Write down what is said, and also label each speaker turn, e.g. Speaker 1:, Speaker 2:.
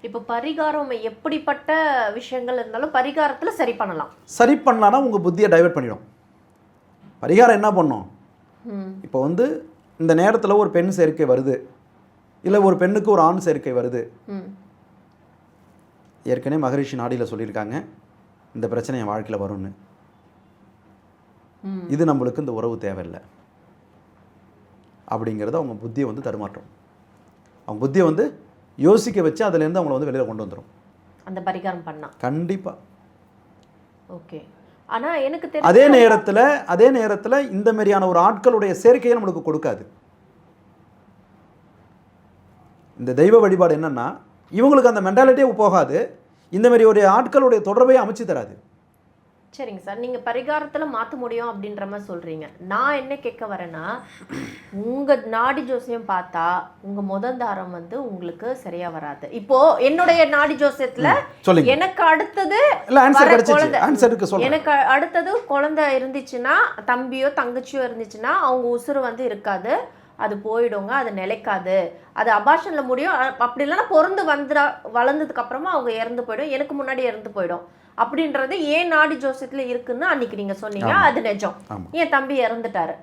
Speaker 1: இப்போ பரிகாரம் எப்படிப்பட்ட விஷயங்கள் இருந்தாலும் பரிகாரத்தில் சரி பண்ணலாம்.
Speaker 2: சரி பண்ணலான்னா உங்கள் புத்தியை டைவர்ட் பண்ணிடும். பரிகாரம் என்ன பண்ணும்? இப்போ வந்து இந்த நேரத்தில் ஒரு பெண் சேர்க்கை வருது, இல்லை ஒரு பெண்ணுக்கு ஒரு ஆண் சேர்க்கை வருது. ஏற்கனவே மகரிஷி நாடியில் சொல்லியிருக்காங்க இந்த பிரச்சனை என் வாழ்க்கையில் வரும்னு. இது நம்மளுக்கு இந்த உறவு தேவையில்லை அப்படிங்கிறத அவங்க புத்தியை வந்து தடுமாற்றம். அவங்க புத்தியை வந்து யோசிக்க வச்சு அதுலேருந்து அவங்கள வந்து வெளியில் கொண்டு வந்துடும்
Speaker 1: அந்த பரிகாரம் பண்ணால்.
Speaker 2: கண்டிப்பாக.
Speaker 1: ஓகே. ஆனால் எனக்கு
Speaker 2: அதே நேரத்தில் இந்த மாதிரியான ஒரு ஆட்களுடைய சேர்க்கையை நம்மளுக்கு கொடுக்காது. இந்த தெய்வ வழிபாடு என்னன்னா இவங்களுக்கு அந்த மென்டாலிட்டியே போகாது, இந்த மாதிரி ஒரு ஆட்களுடைய தொடர்பையை அமைச்சு தராது.
Speaker 1: சரிங்க சார், நீங்கள் பரிகாரத்தில் மாற்ற முடியும் அப்படின்ற மாதிரி சொல்கிறீங்க. நான் என்ன கேட்க வரேன்னா, உங்கள் நாடி ஜோசியம் பார்த்தா உங்கள் முதந்தாரம் வந்து உங்களுக்கு சரியாக வராது. இப்போது என்னுடைய நாடி ஜோசியத்தில் எனக்கு அடுத்தது எனக்கு அடுத்தது குழந்தை இருந்துச்சுன்னா, தம்பியோ தங்கச்சியோ இருந்துச்சுன்னா அவங்க உசுறு வந்து இருக்காது, அது போயிடுங்க, அது நிலைக்காது, அது அபார்ஷனில் முடியும். அப்படி இல்லைன்னா பொருந்து வளர்ந்ததுக்கு அப்புறமா அவங்க இறந்து போயிடும், எனக்கு முன்னாடி இறந்து போயிடும் அப்படின்றது ஏன் நாடி ஜோசியத்தில் இருக்குன்னு அன்னைக்கு நீங்கள் சொன்னீங்க. அது நிஜம். என் தம்பி இறந்துட்டாரு.